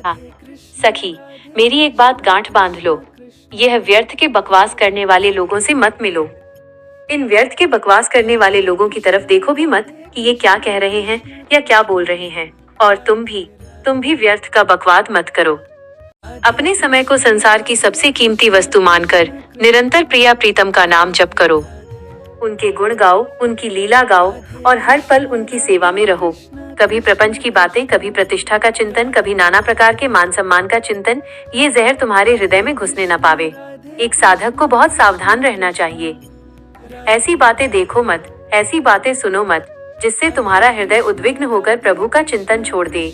हाँ, सखी, मेरी एक बात गांठ बांध लो। यह व्यर्थ के बकवास करने वाले लोगों से मत मिलो। इन व्यर्थ के बकवास करने वाले लोगों की तरफ देखो भी मत कि ये क्या कह रहे हैं या क्या बोल रहे हैं। और तुम भी व्यर्थ का बकवाद मत करो। अपने समय को संसार की सबसे कीमती वस्तु मानकर निरंतर प्रिया प्रीतम का नाम जप करो। उनके गुण गाओ, उनकी लीला गाओ और हर पल उनकी सेवा में रहो। कभी प्रपंच की बातें, कभी प्रतिष्ठा का चिंतन, कभी नाना प्रकार के मान सम्मान का चिंतन, ये जहर तुम्हारे हृदय में घुसने न पावे। एक साधक को बहुत सावधान रहना चाहिए। ऐसी बातें देखो मत, ऐसी बातें सुनो मत, जिससे तुम्हारा हृदय उद्विग्न होकर प्रभु का चिंतन छोड़ दे।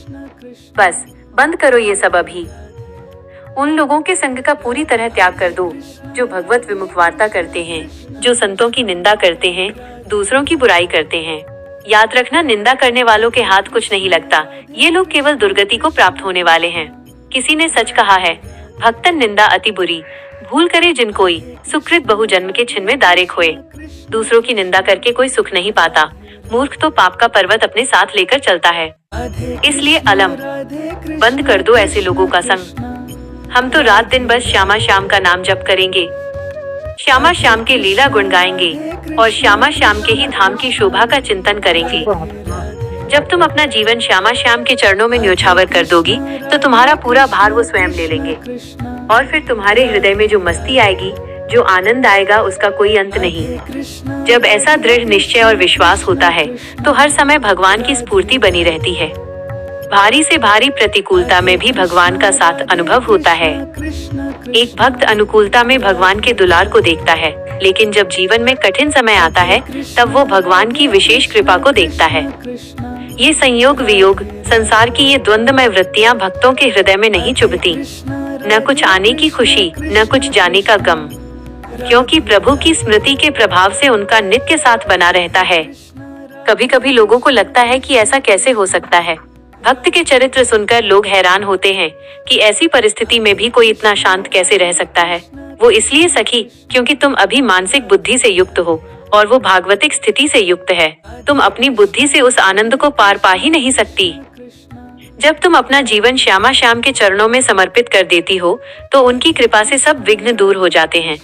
बस बंद करो ये सब अभी। उन लोगों के संग का पूरी तरह त्याग कर दो जो भगवत विमुख वार्ता करते हैं, जो संतों की निंदा करते हैं, दूसरों की बुराई करते हैं। याद रखना, निंदा करने वालों के हाथ कुछ नहीं लगता। ये लोग केवल दुर्गति को प्राप्त होने वाले हैं। किसी ने सच कहा है, भक्तन निंदा अति बुरी, भूल करे जिन कोई, सुकृत बहु जन्म के छिन में दारे खोए। दूसरों की निंदा करके कोई सुख नहीं पाता। मूर्ख तो पाप का पर्वत अपने साथ लेकर चलता है। इसलिए अलम बंद कर दो ऐसे लोगों का संग। हम तो रात दिन बस श्यामा श्याम का नाम जप करेंगे, श्यामा श्याम के लीला गुण गाएंगे और श्यामा श्याम के ही धाम की शोभा का चिंतन करेंगे। जब तुम अपना जीवन श्यामा श्याम के चरणों में न्योछावर कर दोगी तो तुम्हारा पूरा भार वो स्वयं ले लेंगे और फिर तुम्हारे हृदय में जो मस्ती आएगी, जो आनंद आएगा, उसका कोई अंत नहीं। जब ऐसा दृढ़ निश्चय और विश्वास होता है तो हर समय भगवान की स्फूर्ति बनी रहती है। भारी से भारी प्रतिकूलता में भी भगवान का साथ अनुभव होता है। एक भक्त अनुकूलता में भगवान के दुलार को देखता है, लेकिन जब जीवन में कठिन समय आता है तब वो भगवान की विशेष कृपा को देखता है। ये संयोग वियोग, संसार की ये द्वंद्वमय वृत्तियां भक्तों के हृदय में नहीं चुभती। न कुछ आने की खुशी, न कुछ जाने का गम, क्योंकि प्रभु की स्मृति के प्रभाव से उनका नित्य साथ बना रहता है। कभी कभी लोगों को लगता है कि ऐसा कैसे हो सकता है। भक्त के चरित्र सुनकर लोग हैरान होते हैं कि ऐसी परिस्थिति में भी कोई इतना शांत कैसे रह सकता है। वो इसलिए सखी, क्योंकि तुम अभी मानसिक बुद्धि से युक्त हो और वो भागवतिक स्थिति से युक्त है। तुम अपनी बुद्धि से उस आनंद को पार पा ही नहीं सकती। जब तुम अपना जीवन श्यामा श्याम के चरणों में समर्पित कर देती हो तो उनकी कृपा से सब विघ्न दूर हो जाते हैं।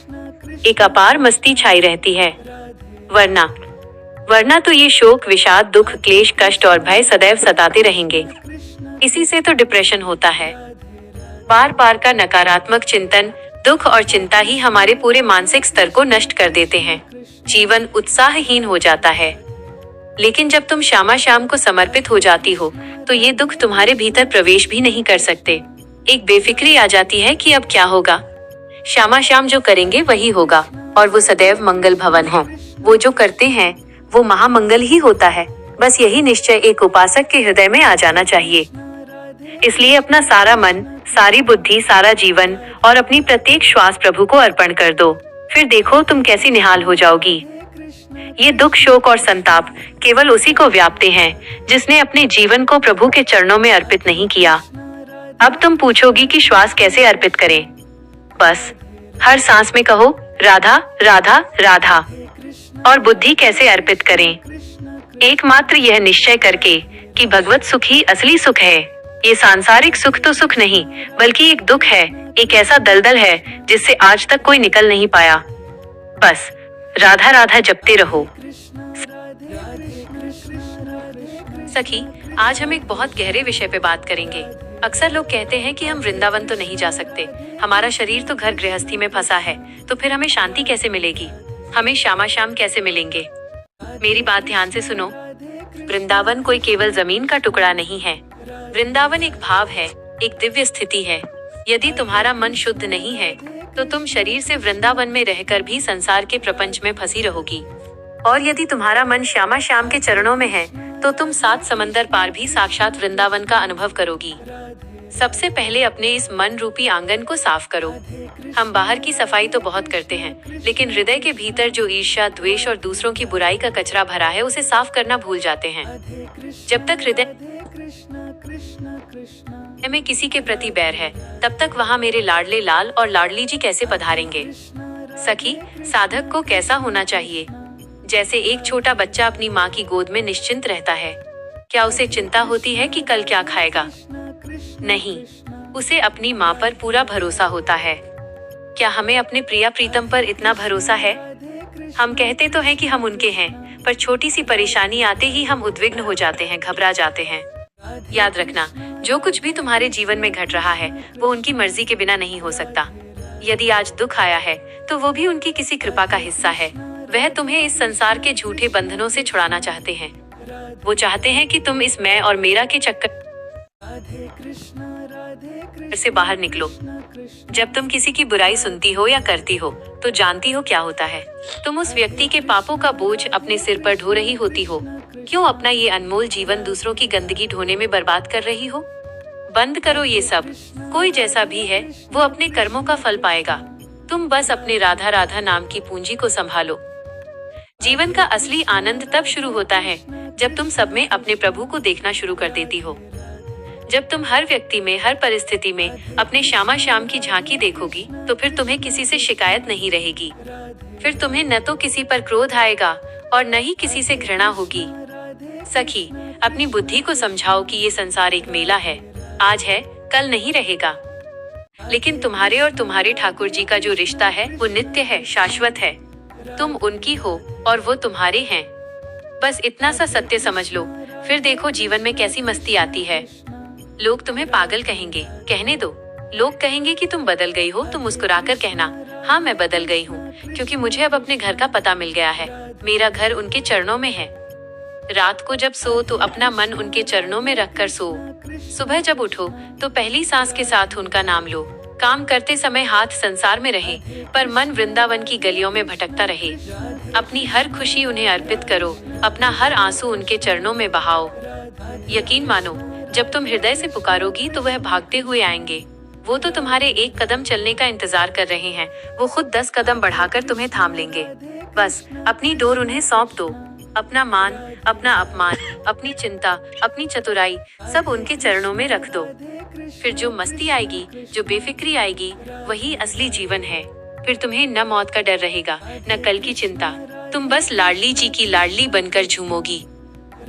एक अपार मस्ती छाई रहती है। वरना तो ये शोक, विषाद, दुख, क्लेश, कष्ट और भय सदैव सताते रहेंगे। इसी से तो डिप्रेशन होता है। बार बार का नकारात्मक चिंतन, दुख और चिंता ही हमारे पूरे मानसिक स्तर को नष्ट कर देते हैं। जीवन उत्साहहीन हो जाता है। लेकिन जब तुम श्यामा श्याम को समर्पित हो जाती हो तो ये दुख तुम्हारे भीतर प्रवेश भी नहीं कर सकते। एक बेफिक्री आ जाती है कि अब क्या होगा। श्यामा श्याम जो करेंगे वही होगा और वो सदैव मंगल भवन है। वो जो करते हैं वो महामंगल ही होता है। बस यही निश्चय एक उपासक के हृदय में आ जाना चाहिए। इसलिए अपना सारा मन, सारी बुद्धि, सारा जीवन और अपनी प्रत्येक श्वास प्रभु को अर्पण कर दो। फिर देखो तुम कैसी निहाल हो जाओगी। ये दुख, शोक और संताप केवल उसी को व्यापते हैं जिसने अपने जीवन को प्रभु के चरणों में अर्पित नहीं किया। अब तुम पूछोगी कि श्वास कैसे अर्पित करें। बस हर सांस में कहो राधा राधा राधा। और बुद्धि कैसे अर्पित करें? एकमात्र यह निश्चय करके कि भगवत सुख ही असली सुख है। ये सांसारिक सुख तो सुख नहीं बल्कि एक दुख है, एक ऐसा दलदल है जिससे आज तक कोई निकल नहीं पाया। बस राधा राधा जपते रहो। सखी, आज हम एक बहुत गहरे विषय पे बात करेंगे। अक्सर लोग कहते हैं कि हम वृंदावन तो नहीं जा सकते, हमारा शरीर तो घर गृहस्थी में फंसा है, तो फिर हमें शांति कैसे मिलेगी, हमें श्यामा श्याम कैसे मिलेंगे। मेरी बात ध्यान से सुनो। वृंदावन कोई केवल जमीन का टुकड़ा नहीं है। वृंदावन एक भाव है, एक दिव्य स्थिति है। यदि तुम्हारा मन शुद्ध नहीं है तो तुम शरीर से वृंदावन में रहकर भी संसार के प्रपंच में फंसी रहोगी। और यदि तुम्हारा मन श्यामा श्याम के चरणों में है तो तुम 7 समंदर पार भी साक्षात वृंदावन का अनुभव करोगी। सबसे पहले अपने इस मन रूपी आंगन को साफ करो। हम बाहर की सफाई तो बहुत करते हैं, लेकिन हृदय के भीतर जो ईर्ष्या, द्वेष और दूसरों की बुराई का कचरा भरा है उसे साफ करना भूल जाते हैं। जब तक हृदय में किसी के प्रति बैर है तब तक वहाँ मेरे लाडले लाल और लाडली जी कैसे पधारेंगे। सखी, साधक को कैसा होना चाहिए? जैसे एक छोटा बच्चा अपनी माँ की गोद में निश्चिंत रहता है। क्या उसे चिंता होती है कि कल क्या खाएगा? नहीं, उसे अपनी माँ पर पूरा भरोसा होता है। क्या हमें अपने प्रिया प्रीतम पर इतना भरोसा है? हम कहते तो हैं कि हम उनके हैं, पर छोटी सी परेशानी आते ही हम उद्विग्न हो जाते हैं, घबरा जाते हैं। याद रखना, जो कुछ भी तुम्हारे जीवन में घट रहा है वो उनकी मर्जी के बिना नहीं हो सकता। यदि आज दुख आया है तो वो भी उनकी किसी कृपा का हिस्सा है। वह तुम्हें इस संसार के झूठे बंधनों से छुड़ाना चाहते हैं। वो चाहते हैं कि तुम इस मैं और मेरा के चक्कर से बाहर निकलो। जब तुम किसी की बुराई सुनती हो या करती हो तो जानती हो क्या होता है। तुम उस व्यक्ति के पापों का बोझ अपने सिर पर ढो रही होती हो। क्यों अपना ये अनमोल जीवन दूसरों की गंदगी ढोने में बर्बाद कर रही हो? बंद करो ये सब। कोई जैसा भी है वो अपने कर्मों का फल पाएगा। तुम बस अपने राधा राधा नाम की पूंजी को संभालो। जीवन का असली आनंद तब शुरू होता है जब तुम सब में अपने प्रभु को देखना शुरू कर देती हो। जब तुम हर व्यक्ति में, हर परिस्थिति में अपने श्यामा श्याम की झांकी देखोगी तो फिर तुम्हें किसी से शिकायत नहीं रहेगी। फिर तुम्हें न तो किसी पर क्रोध आएगा और न ही किसी से घृणा होगी। सखी, अपनी बुद्धि को समझाओ कि ये संसार एक मेला है। आज है, कल नहीं रहेगा। लेकिन तुम्हारे और तुम्हारे ठाकुर जी का जो रिश्ता है वो नित्य है, शाश्वत है। तुम उनकी हो और वो तुम्हारे हैं। बस इतना सा सत्य समझ लो, फिर देखो जीवन में कैसी मस्ती आती है। लोग तुम्हें पागल कहेंगे, कहने दो। लोग कहेंगे कि तुम बदल गई हो तो मुस्कुराकर कहना, हाँ मैं बदल गई हूँ, क्योंकि मुझे अब अपने घर का पता मिल गया है। मेरा घर उनके चरणों में है। रात को जब सो तो अपना मन उनके चरणों में रखकर सो। सुबह जब उठो तो पहली सांस के साथ उनका नाम लो। काम करते समय हाथ संसार में रहे पर मन वृंदावन की गलियों में भटकता रहे। अपनी हर खुशी उन्हें अर्पित करो, अपना हर आंसू उनके चरणों में बहाओ। यकीन मानो, जब तुम हृदय से पुकारोगी तो वह भागते हुए आएंगे। वो तो तुम्हारे एक कदम चलने का इंतजार कर रहे हैं। वो खुद 10 कदम बढ़ाकर तुम्हें थाम लेंगे। बस अपनी डोर उन्हें सौंप दो। अपना मान, अपना अपमान, अपनी चिंता, अपनी चतुराई सब उनके चरणों में रख दो। फिर जो मस्ती आएगी, जो बेफिक्री आएगी, वही असली जीवन है। फिर तुम्हें न मौत का डर रहेगा, न कल की चिंता। तुम बस लाडली जी की लाडली बनकर झूमोगी।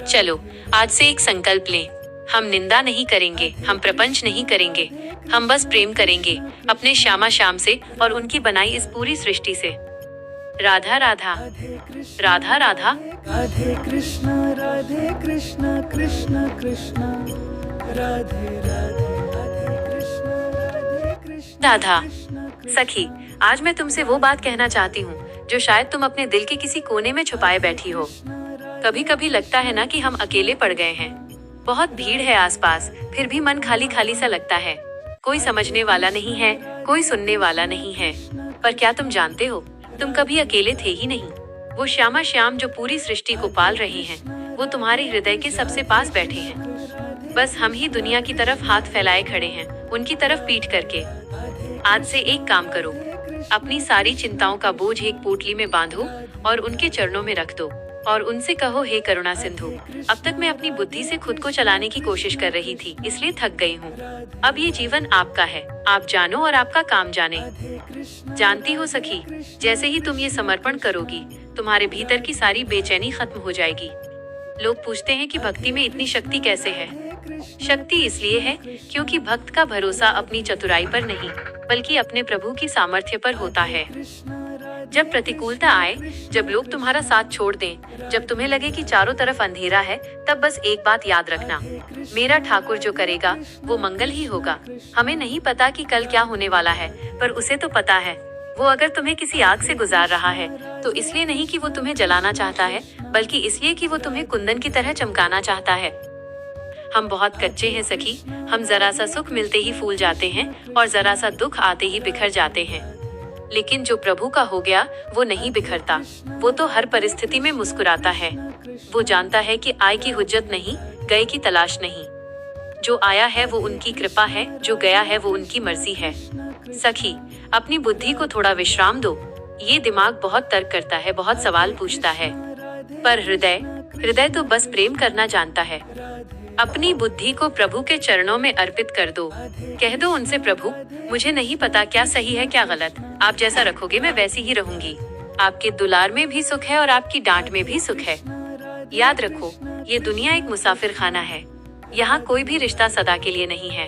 चलो, आज से एक संकल्प लें। हम निंदा नहीं करेंगे, हम प्रपंच नहीं करेंगे, हम बस प्रेम करेंगे अपने श्यामा श्याम से और उनकी बनाई इस पूरी सृष्टि से। राधा राधा, राधा राधा, राधे कृष्ण कृष्ण कृष्ण, राधे राधे, राधे कृष्ण राधा। सखी, आज मैं तुमसे वो बात कहना चाहती हूँ जो शायद तुम अपने दिल के किसी कोने में छुपाए बैठी हो। कभी कभी लगता है ना कि हम अकेले पड़ गए हैं। बहुत भीड़ है आसपास, फिर भी मन खाली खाली सा लगता है। कोई समझने वाला नहीं है, कोई सुनने वाला नहीं है। पर क्या तुम जानते हो, तुम कभी अकेले थे ही नहीं। वो श्यामा श्याम जो पूरी सृष्टि को पाल रहे हैं, वो तुम्हारे हृदय के सबसे पास बैठे हैं। बस हम ही दुनिया की तरफ हाथ फैलाए खड़े हैं, उनकी तरफ पीठ करके। आज से एक काम करो, अपनी सारी चिंताओं का बोझ एक पोटली में बांधो और उनके चरणों में रख दो और उनसे कहो, हे करुणा सिंधु, अब तक मैं अपनी बुद्धि से खुद को चलाने की कोशिश कर रही थी, इसलिए थक गई हूँ। अब ये जीवन आपका है, आप जानो और आपका काम जाने। जानती हो सखी, जैसे ही तुम ये समर्पण करोगी, तुम्हारे भीतर की सारी बेचैनी खत्म हो जाएगी। लोग पूछते हैं कि भक्ति में इतनी शक्ति कैसे है। शक्ति इसलिए है क्योंकि भक्त का भरोसा अपनी चतुराई पर नहीं, बल्कि अपने प्रभु की सामर्थ्य पर होता है। जब प्रतिकूलता आए, जब लोग तुम्हारा साथ छोड़ दें, जब तुम्हें लगे कि चारों तरफ अंधेरा है, तब बस एक बात याद रखना, मेरा ठाकुर जो करेगा वो मंगल ही होगा। हमें नहीं पता कि कल क्या होने वाला है, पर उसे तो पता है। वो अगर तुम्हें किसी आग से गुजार रहा है तो इसलिए नहीं कि वो तुम्हें जलाना चाहता है, बल्कि इसलिए कि वो तुम्हें कुंदन की तरह चमकाना चाहता है। हम बहुत कच्चे हैं सखी, हम जरा सा सुख मिलते ही फूल जाते हैं और जरा सा दुख आते ही बिखर जाते हैं। लेकिन जो प्रभु का हो गया वो नहीं बिखरता, वो तो हर परिस्थिति में मुस्कुराता है। वो जानता है कि आय की हुज्जत नहीं, गए की तलाश नहीं। जो आया है वो उनकी कृपा है, जो गया है वो उनकी मर्जी है। सखी, अपनी बुद्धि को थोड़ा विश्राम दो। ये दिमाग बहुत तर्क करता है, बहुत सवाल पूछता है, पर हृदय तो बस प्रेम करना जानता है। अपनी बुद्धि को प्रभु के चरणों में अर्पित कर दो। कह दो उनसे, प्रभु मुझे नहीं पता क्या सही है क्या गलत, आप जैसा रखोगे मैं वैसी ही रहूंगी। आपके दुलार में भी सुख है और आपकी डांट में भी सुख है। याद रखो, ये दुनिया एक मुसाफिर खाना है। यहाँ कोई भी रिश्ता सदा के लिए नहीं है।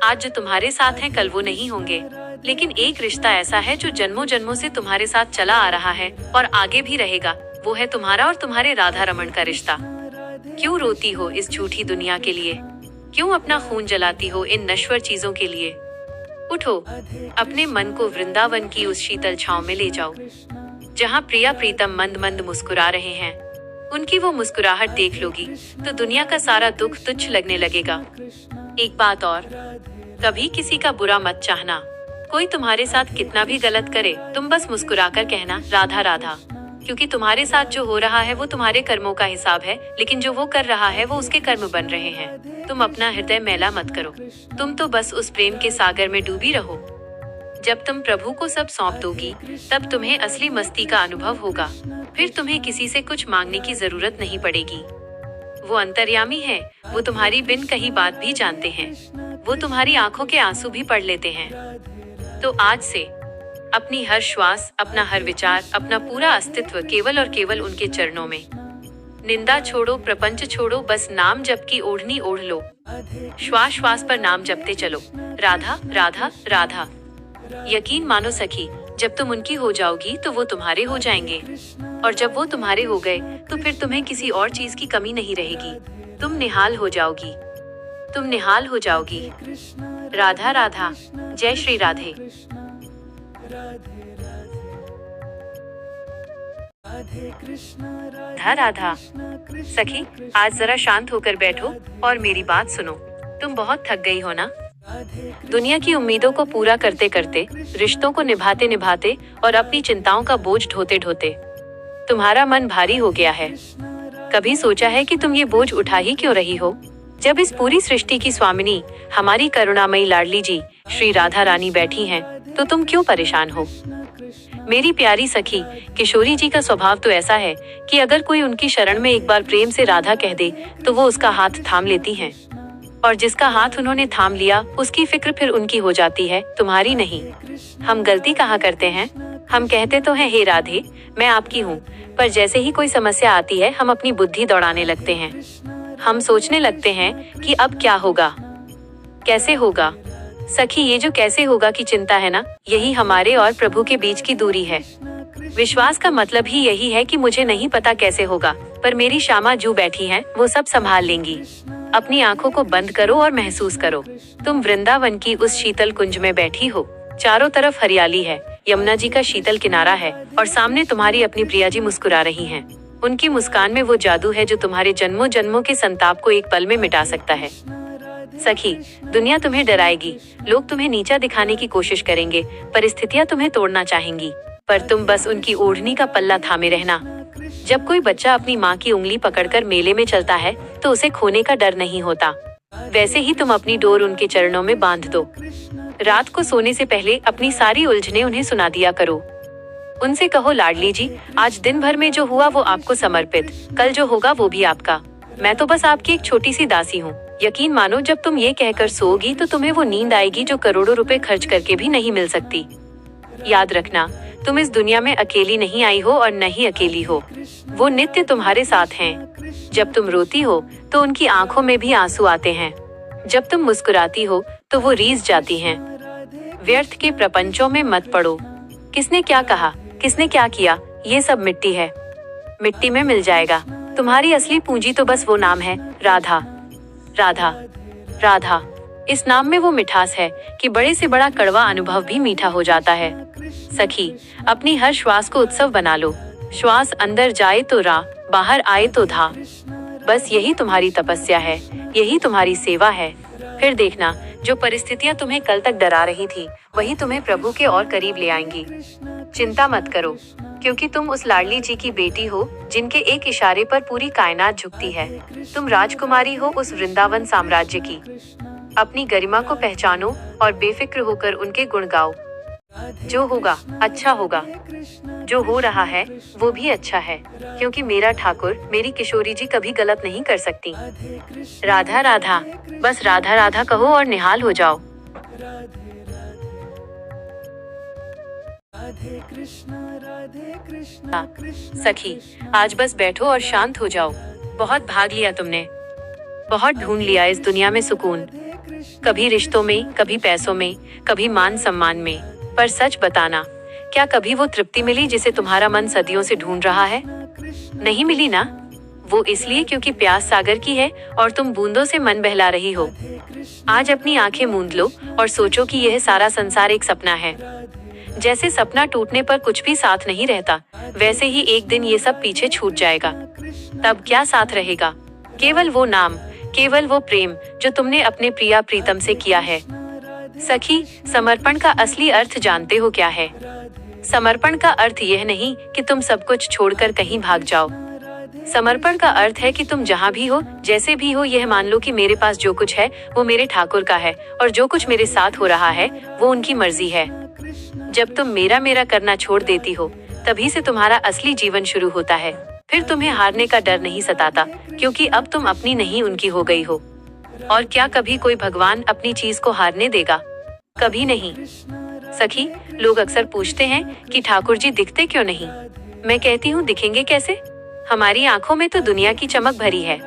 आज जो तुम्हारे साथ हैं कल वो नहीं होंगे, लेकिन एक रिश्ता ऐसा है जो जन्मों जन्मों से तुम्हारे साथ चला आ रहा है और आगे भी रहेगा। वो है तुम्हारा और तुम्हारे राधा रमन का रिश्ता। क्यों रोती हो इस झूठी दुनिया के लिए? क्यों अपना खून जलाती हो इन नश्वर चीजों के लिए? उठो, अपने मन को वृंदावन की उस शीतल छांव में ले जाओ, जहाँ प्रिया प्रीतम मंद मंद मुस्कुरा रहे हैं। उनकी वो मुस्कुराहट देख लोगी तो दुनिया का सारा दुख तुच्छ लगने लगेगा। एक बात और, कभी किसी का बुरा मत चाहना। कोई तुम्हारे साथ कितना भी गलत करे, तुम बस मुस्कुराकर कहना राधा राधा, क्योंकि तुम्हारे साथ जो हो रहा है वो तुम्हारे कर्मों का हिसाब है, लेकिन जो वो कर रहा है वो उसके कर्म बन रहे हैं। तुम अपना हृदय मैला मत करो, तुम तो बस उस प्रेम के सागर में डूबी रहो। जब तुम प्रभु को सब सौंप दोगी तब तुम्हें असली मस्ती का अनुभव होगा। फिर तुम्हें किसी से कुछ मांगने की जरूरत नहीं पड़ेगी। वो अंतर्यामी है, वो तुम्हारी बिन कही बात भी जानते हैं, वो तुम्हारी आंखों के आंसू भी पढ़ लेते हैं। तो आज से अपनी हर श्वास, अपना हर विचार, अपना पूरा अस्तित्व केवल और केवल उनके चरणों में। निंदा छोड़ो, प्रपंच छोड़ो, बस नाम जप की ओढ़नी ओढ़ लो। श्वास श्वास पर नाम जपते चलो, राधा राधा राधा। यकीन मानो सखी, जब तुम उनकी हो जाओगी तो वो तुम्हारे हो जाएंगे, और जब वो तुम्हारे हो गए तो फिर तुम्हें किसी और चीज की कमी नहीं रहेगी। तुम निहाल हो जाओगी, तुम निहाल हो जाओगी। राधा राधा, जय श्री राधे। राधा राधा। सखी, आज जरा शांत होकर बैठो और मेरी बात सुनो। तुम बहुत थक गई हो ना? दुनिया की उम्मीदों को पूरा करते करते, रिश्तों को निभाते निभाते और अपनी चिंताओं का बोझ ढोते ढोते तुम्हारा मन भारी हो गया है। कभी सोचा है कि तुम ये बोझ उठा ही क्यों रही हो? जब इस पूरी सृष्टि की स्वामिनी हमारी करुणामयी लाडली जी श्री राधा रानी बैठी हैं, तो तुम क्यों परेशान हो? मेरी प्यारी सखी, किशोरी जी का स्वभाव तो ऐसा है कि अगर कोई उनकी शरण में एक बार प्रेम से राधा कह दे तो वो उसका हाथ थाम लेती हैं, और जिसका हाथ उन्होंने थाम लिया उसकी फिक्र फिर उनकी हो जाती है, तुम्हारी नहीं। हम गलती कहाँ करते हैं? हम कहते तो हैं हे राधे मैं आपकी हूँ, पर जैसे ही कोई समस्या आती है हम अपनी बुद्धि दौड़ाने लगते हैं। हम सोचने लगते हैं कि अब क्या होगा, कैसे होगा। सखी, ये जो कैसे होगा की चिंता है ना, यही हमारे और प्रभु के बीच की दूरी है। विश्वास का मतलब ही यही है कि मुझे नहीं पता कैसे होगा, पर मेरी श्यामा जो बैठी हैं वो सब संभाल लेंगी। अपनी आंखों को बंद करो और महसूस करो, तुम वृंदावन की उस शीतल कुंज में बैठी हो। चारों तरफ हरियाली है, यमुना जी का शीतल किनारा है, और सामने तुम्हारी अपनी प्रिया जी मुस्कुरा रही हैं। उनकी मुस्कान में वो जादू है जो तुम्हारे जन्मों जन्मों के संताप को एक पल में मिटा सकता है। सखी, दुनिया तुम्हें डराएगी, लोग तुम्हें नीचा दिखाने की कोशिश करेंगे, परिस्थितियां तुम्हें तोड़ना चाहेंगी, पर तुम बस उनकी ओढ़नी का पल्ला थामे रहना। जब कोई बच्चा अपनी माँ की उंगली पकड़कर मेले में चलता है तो उसे खोने का डर नहीं होता, वैसे ही तुम अपनी डोर उनके चरणों में बांध दो। रात को सोने से पहले अपनी सारी उलझने उन्हें सुना दिया करो। उनसे कहो लाडली जी, आज दिन भर में जो हुआ वो आपको समर्पित, कल जो होगा वो भी आपका। मैं तो बस आपकी एक छोटी सी दासी हूँ। यकीन मानो, जब तुम ये कहकर सोओगी तो तुम्हें वो नींद आएगी जो करोड़ों रुपए खर्च करके भी नहीं मिल सकती। याद रखना, तुम इस दुनिया में अकेली नहीं आई हो और न ही अकेली हो। वो नित्य तुम्हारे साथ हैं। जब तुम रोती हो तो उनकी आंखों में भी आंसू आते हैं, जब तुम मुस्कुराती हो तो वो रीझ जाती हैं। व्यर्थ के प्रपंचों में मत पड़ो। किसने क्या कहा, किसने क्या किया, ये सब मिट्टी है, मिट्टी में मिल जाएगा। तुम्हारी असली पूंजी तो बस वो नाम है, राधा राधा राधा। इस नाम में वो मिठास है कि बड़े से बड़ा कड़वा अनुभव भी मीठा हो जाता है। सखी, अपनी हर श्वास को उत्सव बना लो। श्वास अंदर जाए तो रा, बाहर आए तो धा। बस यही तुम्हारी तपस्या है, यही तुम्हारी सेवा है। फिर देखना, जो परिस्थितियां तुम्हें कल तक डरा रही थी वही तुम्हें प्रभु के और करीब ले आएंगी। चिंता मत करो, क्योंकि तुम उस लाडली जी की बेटी हो जिनके एक इशारे पर पूरी कायनात झुकती है। तुम राजकुमारी हो उस वृंदावन साम्राज्य की। अपनी गरिमा को पहचानो और बेफिक्र होकर उनके गुण गाओ। जो होगा अच्छा होगा, जो हो रहा है वो भी अच्छा है, क्योंकि मेरा ठाकुर, मेरी किशोरी जी कभी गलत नहीं कर सकती। राधा राधा, बस राधा राधा कहो और निहाल हो जाओ। सखी, आज बस बैठो और शांत हो जाओ। बहुत भाग लिया तुमने, बहुत ढूंढ लिया इस दुनिया में सुकून, कभी रिश्तों में, कभी पैसों में, कभी मान सम्मान में। पर सच बताना, क्या कभी वो तृप्ति मिली जिसे तुम्हारा मन सदियों से ढूंढ रहा है? नहीं मिली ना? वो इसलिए क्योंकि प्यास सागर की है और तुम बूंदों से मन बहला रही हो। आज अपनी आंखें मूंद लो और सोचो कि यह सारा संसार एक सपना है। जैसे सपना टूटने पर कुछ भी साथ नहीं रहता, वैसे ही एक दिन ये सब पीछे छूट जाएगा। तब क्या साथ रहेगा? केवल वो नाम, केवल वो प्रेम जो तुमने अपने प्रिया प्रीतम से किया है। सखी, समर्पण का असली अर्थ जानते हो क्या है? समर्पण का अर्थ यह नहीं कि तुम सब कुछ छोड़कर कहीं भाग जाओ। समर्पण का अर्थ है कि तुम जहाँ भी हो, जैसे भी हो, यह मान लो कि मेरे पास जो कुछ है वो मेरे ठाकुर का है और जो कुछ मेरे साथ हो रहा है वो उनकी मर्जी है। जब तुम मेरा मेरा करना छोड़ देती हो, तभी से तुम्हारा असली जीवन शुरू होता है। फिर तुम्हें हारने का डर नहीं सताता, क्योंकि अब तुम अपनी नहीं उनकी हो गई हो। और क्या कभी कोई भगवान अपनी चीज को हारने देगा? कभी नहीं। सखी, लोग अक्सर पूछते हैं कि ठाकुर जी दिखते क्यों नहीं? मैं कहती हूँ, दिखेंगे कैसे? हमारी आंखों में तो दुनिया की चमक भरी है।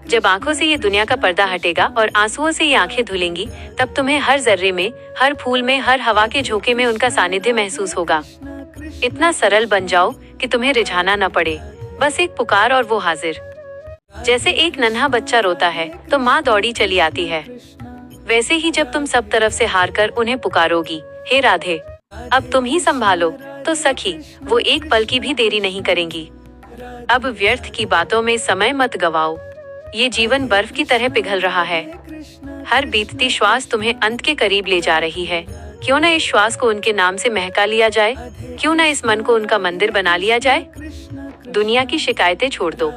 जब आंखों से ये दुनिया का पर्दा हटेगा और आंसुओं से ये आंखें धुलेंगी, तब तुम्हें हर जर्रे में, हर फूल में, हर हवा के झोंके में उनका सानिध्य महसूस होगा। इतना सरल बन जाओ कि तुम्हें रिझाना न पड़े, बस एक पुकार और वो हाजिर। जैसे एक नन्हा बच्चा रोता है तो माँ दौड़ी चली आती है, वैसे ही जब तुम सब तरफ से हार कर उन्हें पुकारोगी, हे राधे, अब तुम ही संभालो, तो सखी, वो एक पल की भी देरी नहीं करेंगी। अब व्यर्थ की बातों में समय मत गवाओ। ये जीवन बर्फ की तरह पिघल रहा है। हर बीतती श्वास तुम्हें अंत के करीब ले जा रही है। क्यों न इस श्वास को उनके नाम से महका लिया जाए? क्यों न इस मन को उनका मंदिर बना लिया जाए? दुनिया की शिकायतें छोड़ दो।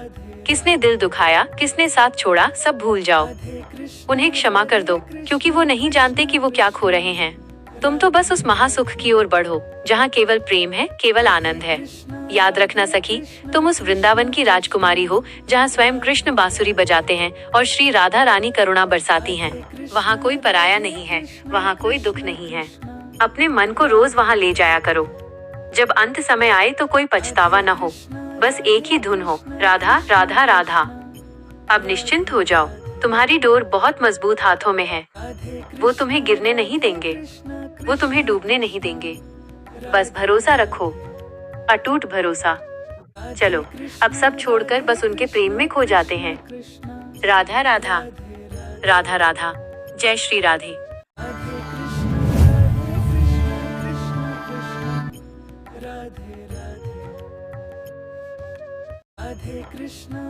किसने दिल दुखाया, किसने साथ छोड़ा, सब भूल जाओ। उन्हें क्षमा कर दो, क्योंकि वो नहीं जानते कि वो क्या खो रहे हैं। तुम तो बस उस महासुख की ओर बढ़ो जहाँ केवल प्रेम है, केवल आनंद है। याद रखना सखी, तुम उस वृंदावन की राजकुमारी हो जहाँ स्वयं कृष्ण बांसुरी बजाते हैं और श्री राधा रानी करुणा बरसाती हैं। वहाँ कोई पराया नहीं है, वहाँ कोई दुख नहीं है। अपने मन को रोज वहाँ ले जाया करो। जब अंत समय आए तो कोई पछतावा न हो, बस एक ही धुन हो, राधा राधा राधा। अब निश्चिंत हो जाओ, तुम्हारी डोर बहुत मजबूत हाथों में है। वो तुम्हें गिरने नहीं देंगे, वो तुम्हें डूबने नहीं देंगे। बस भरोसा रखो, अटूट भरोसा। चलो, अब सब छोड़कर बस उनके प्रेम में खो जाते हैं। राधा राधा, राधा राधा, जय श्री राधे। राधे कृष्ण।